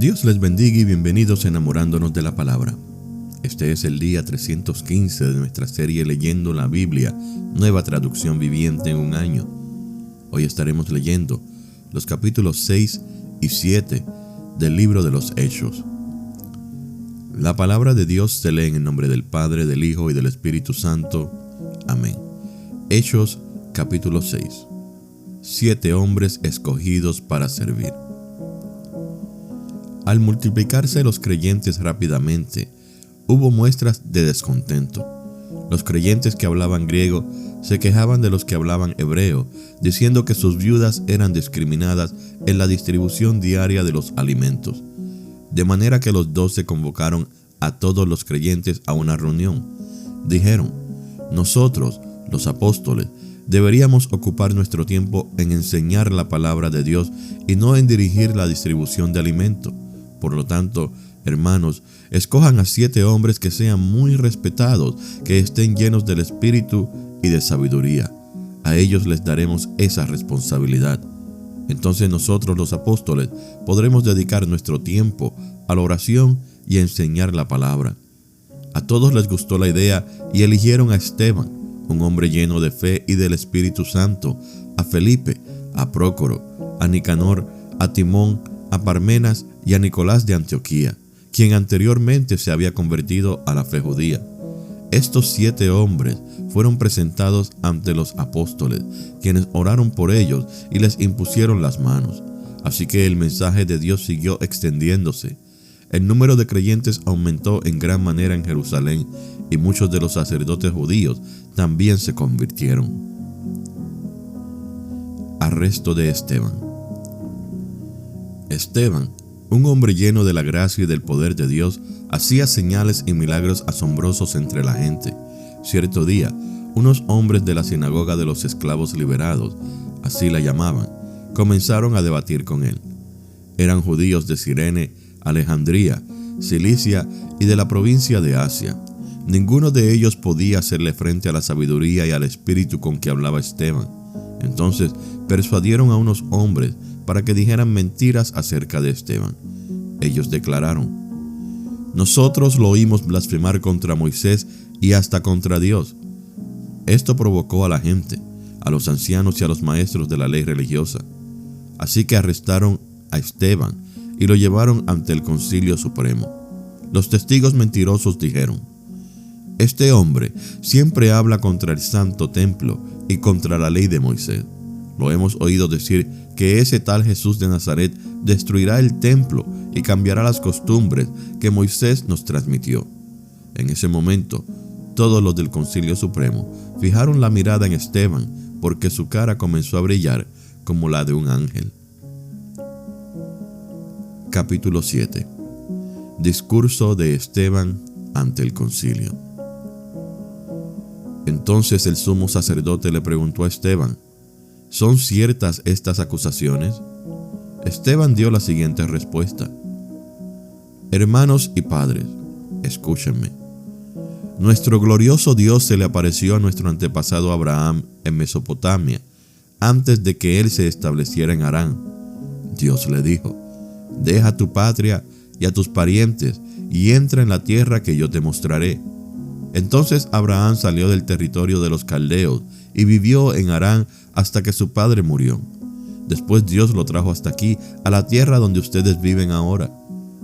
Dios les bendiga y bienvenidos a Enamorándonos de la Palabra. Este es el día 315 de nuestra serie Leyendo la Biblia, nueva traducción viviente en un año. Hoy estaremos leyendo los capítulos 6 y 7 del libro de los Hechos. La palabra de Dios se lee en el nombre del Padre, del Hijo y del Espíritu Santo. Amén. Hechos capítulo 6. 7 hombres escogidos para servir. Al multiplicarse los creyentes rápidamente, hubo muestras de descontento. Los creyentes que hablaban griego se quejaban de los que hablaban hebreo, diciendo que sus viudas eran discriminadas en la distribución diaria de los alimentos. De manera que los 12 convocaron a todos los creyentes a una reunión. Dijeron: nosotros, los apóstoles, deberíamos ocupar nuestro tiempo en enseñar la palabra de Dios y no en dirigir la distribución de alimentos. Por lo tanto, hermanos, escojan a 7 hombres que sean muy respetados, que estén llenos del Espíritu y de sabiduría. A ellos les daremos esa responsabilidad. Entonces nosotros, los apóstoles, podremos dedicar nuestro tiempo a la oración y a enseñar la palabra. A todos les gustó la idea y eligieron a Esteban, un hombre lleno de fe y del Espíritu Santo, a Felipe, a Prócoro, a Nicanor, a Timón, a Parmenas y a Nicolás de Antioquía, quien anteriormente se había convertido a la fe judía. Estos 7 hombres fueron presentados ante los apóstoles, quienes oraron por ellos y les impusieron las manos. Así que el mensaje de Dios siguió extendiéndose. El número de creyentes aumentó en gran manera en Jerusalén, y muchos de los sacerdotes judíos también se convirtieron. Arresto de Esteban. Esteban, un hombre lleno de la gracia y del poder de Dios, hacía señales y milagros asombrosos entre la gente. Cierto día, unos hombres de la sinagoga de los esclavos liberados, así la llamaban, comenzaron a debatir con él. Eran judíos de Cirene, Alejandría, Cilicia y de la provincia de Asia. Ninguno de ellos podía hacerle frente a la sabiduría y al espíritu con que hablaba Esteban. Entonces persuadieron a unos hombres para que dijeran mentiras acerca de Esteban. Ellos declararon: nosotros lo oímos blasfemar contra Moisés y hasta contra Dios. Esto provocó a la gente, a los ancianos y a los maestros de la ley religiosa. Así que arrestaron a Esteban y lo llevaron ante el Concilio Supremo. Los testigos mentirosos dijeron: este hombre siempre habla contra el santo templo y contra la ley de Moisés. Lo hemos oído decir que ese tal Jesús de Nazaret destruirá el templo y cambiará las costumbres que Moisés nos transmitió. En ese momento, todos los del Concilio Supremo fijaron la mirada en Esteban, porque su cara comenzó a brillar como la de un ángel. Capítulo 7. Discurso de Esteban ante el concilio. Entonces el sumo sacerdote le preguntó a Esteban: ¿son ciertas estas acusaciones? Esteban dio la siguiente respuesta: hermanos y padres, escúchenme. Nuestro glorioso Dios se le apareció a nuestro antepasado Abraham en Mesopotamia, antes de que él se estableciera en Harán. Dios le dijo: deja a tu patria y a tus parientes y entra en la tierra que yo te mostraré. Entonces Abraham salió del territorio de los caldeos y vivió en Harán hasta que su padre murió. Después Dios lo trajo hasta aquí, a la tierra donde ustedes viven ahora.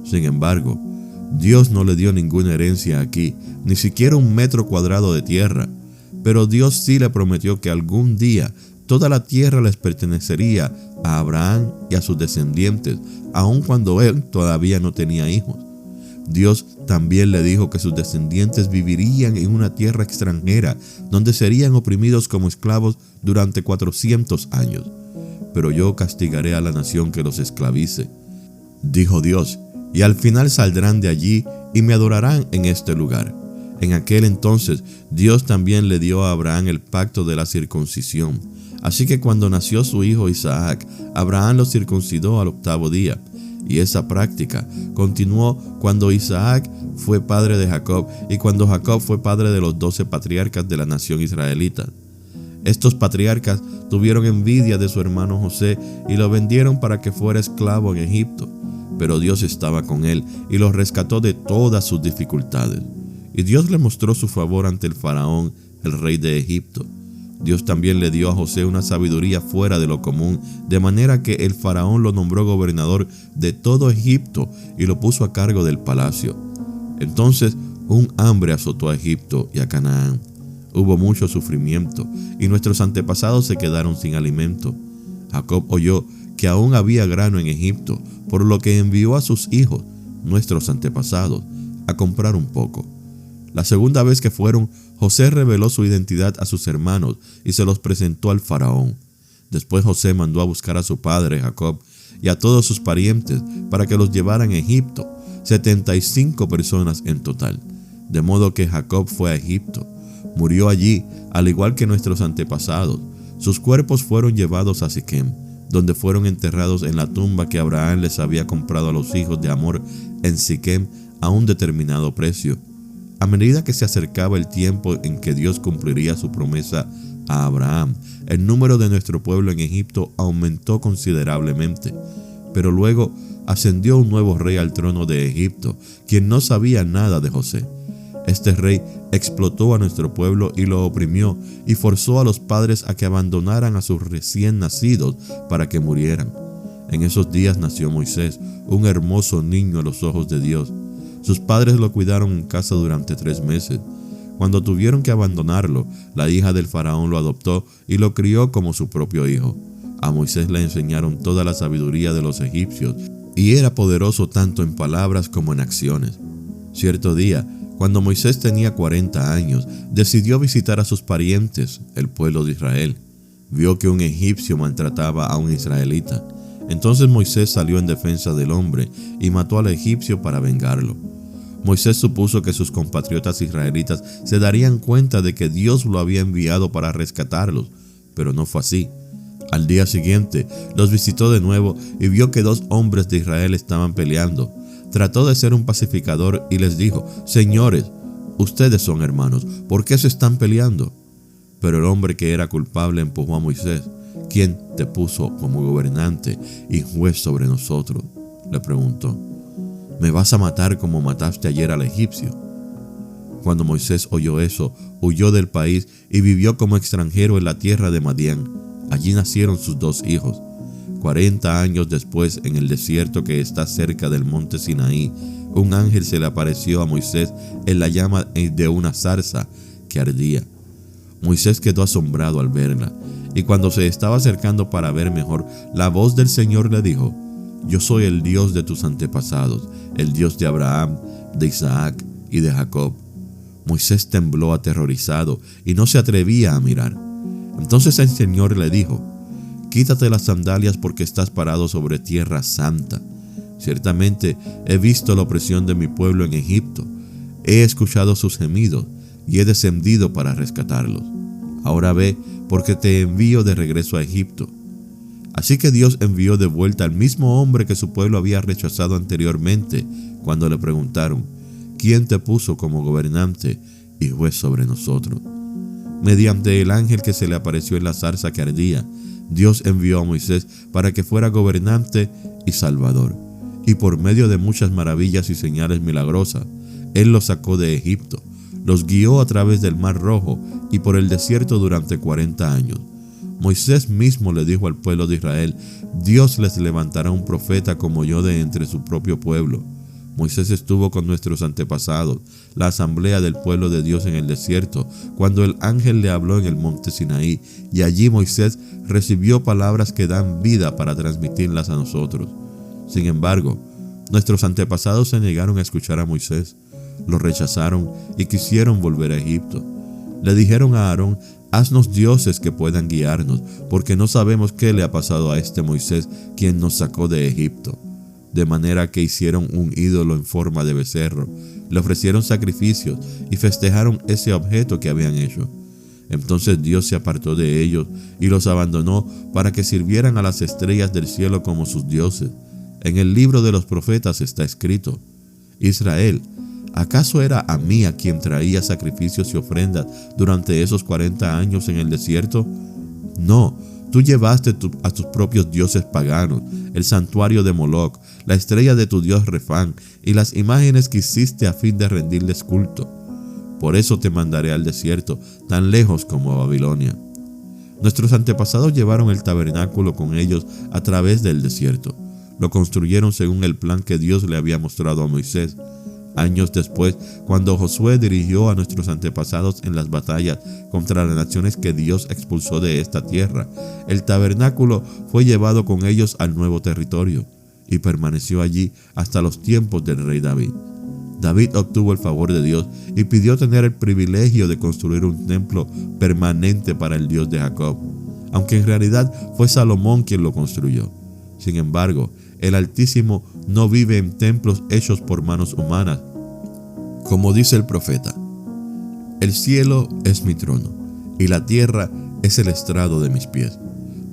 Sin embargo, Dios no le dio ninguna herencia aquí, ni siquiera 1 metro cuadrado de tierra. Pero Dios sí le prometió que algún día toda la tierra les pertenecería a Abraham y a sus descendientes, aun cuando él todavía no tenía hijos. Dios también le dijo que sus descendientes vivirían en una tierra extranjera, donde serían oprimidos como esclavos durante 400 años. Pero yo castigaré a la nación que los esclavice, dijo Dios, y al final saldrán de allí y me adorarán en este lugar. En aquel entonces Dios también le dio a Abraham el pacto de la circuncisión. Así que cuando nació su hijo Isaac, Abraham lo circuncidó al 8º día. Y esa práctica continuó cuando Isaac fue padre de Jacob y cuando Jacob fue padre de los 12 patriarcas de la nación israelita. Estos patriarcas tuvieron envidia de su hermano José y lo vendieron para que fuera esclavo en Egipto. pero Dios estaba con él y lo rescató de todas sus dificultades. Y Dios le mostró su favor ante el faraón, el rey de Egipto. Dios también le dio a José una sabiduría fuera de lo común, de manera que el faraón lo nombró gobernador de todo Egipto y lo puso a cargo del palacio. Entonces un hambre azotó a Egipto y a Canaán. Hubo mucho sufrimiento y nuestros antepasados se quedaron sin alimento. Jacob oyó que aún había grano en Egipto, por lo que envió a sus hijos, nuestros antepasados, a comprar un poco. La segunda vez que fueron, José reveló su identidad a sus hermanos y se los presentó al faraón. Después José mandó a buscar a su padre Jacob y a todos sus parientes para que los llevaran a Egipto, 75 personas en total. De modo que Jacob fue a Egipto. Murió allí, al igual que nuestros antepasados. Sus cuerpos fueron llevados a Siquem, donde fueron enterrados en la tumba que Abraham les había comprado a los hijos de Hamor en Siquem a un determinado precio. A medida que se acercaba el tiempo en que Dios cumpliría su promesa a Abraham, el número de nuestro pueblo en Egipto aumentó considerablemente. Pero luego ascendió un nuevo rey al trono de Egipto, quien no sabía nada de José. Este rey explotó a nuestro pueblo y lo oprimió y forzó a los padres a que abandonaran a sus recién nacidos para que murieran. En esos días nació Moisés, un hermoso niño a los ojos de Dios. Sus padres lo cuidaron en casa durante 3 meses. Cuando tuvieron que abandonarlo, la hija del faraón lo adoptó y lo crió como su propio hijo. A Moisés le enseñaron toda la sabiduría de los egipcios y era poderoso tanto en palabras como en acciones. Cierto día, cuando Moisés tenía 40 años, decidió visitar a sus parientes, el pueblo de Israel. Vio que un egipcio maltrataba a un israelita. Entonces Moisés salió en defensa del hombre y mató al egipcio para vengarlo. Moisés supuso que sus compatriotas israelitas se darían cuenta de que Dios lo había enviado para rescatarlos, pero no fue así. Al día siguiente los visitó de nuevo y vio que 2 hombres de Israel estaban peleando. Trató de ser un pacificador y les dijo: «Señores, ustedes son hermanos, ¿por qué se están peleando?». Pero el hombre que era culpable empujó a Moisés. «¿Quién te puso como gobernante y juez sobre nosotros?», le preguntó. «¿Me vas a matar como mataste ayer al egipcio?». Cuando Moisés oyó eso, huyó del país y vivió como extranjero en la tierra de Madián. Allí nacieron sus 2 hijos. 40 años después, en el desierto que está cerca del monte Sinaí, un ángel se le apareció a Moisés en la llama de una zarza que ardía. Moisés quedó asombrado al verla, y cuando se estaba acercando para ver mejor, la voz del Señor le dijo: «Yo soy el Dios de tus antepasados, el Dios de Abraham, de Isaac y de Jacob». Moisés tembló aterrorizado y no se atrevía a mirar. Entonces el Señor le dijo: «Quítate las sandalias porque estás parado sobre tierra santa. Ciertamente he visto la opresión de mi pueblo en Egipto, he escuchado sus gemidos y he descendido para rescatarlos. Ahora ve, porque te envío de regreso a Egipto». Así que Dios envió de vuelta al mismo hombre que su pueblo había rechazado anteriormente cuando le preguntaron: «¿Quién te puso como gobernante y juez sobre nosotros?». Mediante el ángel que se le apareció en la zarza que ardía, Dios envió a Moisés para que fuera gobernante y salvador. Y por medio de muchas maravillas y señales milagrosas, Él los sacó de Egipto, los guió a través del Mar Rojo y por el desierto durante 40 años. Moisés mismo le dijo al pueblo de Israel: «Dios les levantará un profeta como yo de entre su propio pueblo». Moisés estuvo con nuestros antepasados, la asamblea del pueblo de Dios en el desierto, cuando el ángel le habló en el monte Sinaí, y allí Moisés recibió palabras que dan vida para transmitirlas a nosotros. Sin embargo, nuestros antepasados se negaron a escuchar a Moisés, lo rechazaron y quisieron volver a Egipto. Le dijeron a Aarón: «Haznos dioses que puedan guiarnos, porque no sabemos qué le ha pasado a este Moisés, quien nos sacó de Egipto». De manera que hicieron un ídolo en forma de becerro, le ofrecieron sacrificios y festejaron ese objeto que habían hecho. Entonces Dios se apartó de ellos y los abandonó para que sirvieran a las estrellas del cielo como sus dioses. En el libro de los profetas está escrito: «Israel, ¿acaso era a mí a quien traía sacrificios y ofrendas durante esos 40 años en el desierto? No, Tú llevaste a tus propios dioses paganos, el santuario de Moloc, la estrella de tu dios Refán y las imágenes que hiciste a fin de rendirles culto. Por eso te mandaré al desierto, tan lejos como a Babilonia. Nuestros antepasados llevaron el tabernáculo con ellos a través del desierto. Lo construyeron según el plan que Dios le había mostrado a Moisés. Años después, cuando Josué dirigió a nuestros antepasados en las batallas contra las naciones que Dios expulsó de esta tierra, el tabernáculo fue llevado con ellos al nuevo territorio y permaneció allí hasta los tiempos del rey David. David obtuvo el favor de Dios y pidió tener el privilegio de construir un templo permanente para el Dios de Jacob, aunque en realidad fue Salomón quien lo construyó. Sin embargo, el Altísimo no vive en templos hechos por manos humanas. Como dice el profeta, el cielo es mi trono y la tierra es el estrado de mis pies.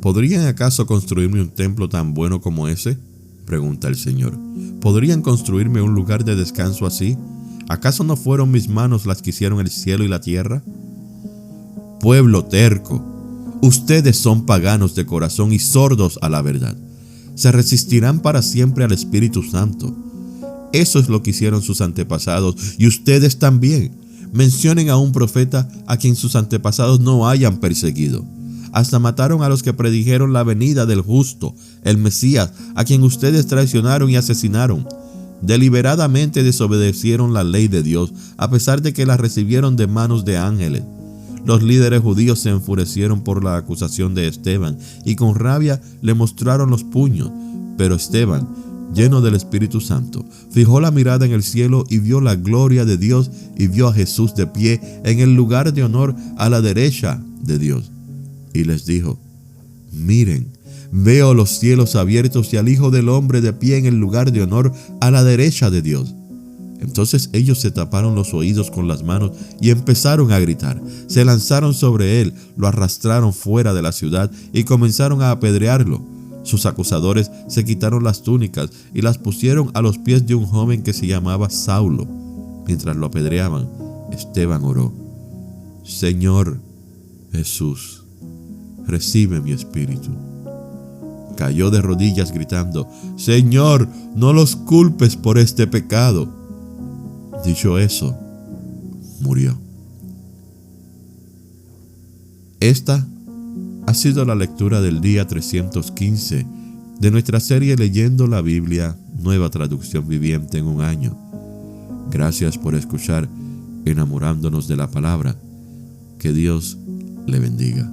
¿Podrían acaso construirme un templo tan bueno como ese?, pregunta el Señor. ¿Podrían construirme un lugar de descanso así? ¿Acaso no fueron mis manos las que hicieron el cielo y la tierra? Pueblo terco, ustedes son paganos de corazón y sordos a la verdad. Se resistirán para siempre al Espíritu Santo. Eso es lo que hicieron sus antepasados y ustedes también. Mencionen a un profeta a quien sus antepasados no hayan perseguido. Hasta mataron a los que predijeron la venida del justo, el Mesías, a quien ustedes traicionaron y asesinaron. Deliberadamente desobedecieron la ley de Dios, a pesar de que la recibieron de manos de ángeles. Los líderes judíos se enfurecieron por la acusación de Esteban y con rabia le mostraron los puños. Pero Esteban, lleno del Espíritu Santo, fijó la mirada en el cielo y vio la gloria de Dios y vio a Jesús de pie en el lugar de honor a la derecha de Dios. Y les dijo: miren, veo los cielos abiertos y al Hijo del Hombre de pie en el lugar de honor a la derecha de Dios. Entonces ellos se taparon los oídos con las manos y empezaron a gritar. Se lanzaron sobre él, lo arrastraron fuera de la ciudad y comenzaron a apedrearlo. Sus acusadores se quitaron las túnicas y las pusieron a los pies de un joven que se llamaba Saulo. Mientras lo apedreaban, Esteban oró: Señor Jesús, recibe mi espíritu. Cayó de rodillas gritando: Señor, no los culpes por este pecado. Dicho eso, murió. Esta ha sido la lectura del día 315 de nuestra serie Leyendo la Biblia, Nueva Traducción Viviente en un año. Gracias por escuchar Enamorándonos de la Palabra. Que Dios le bendiga.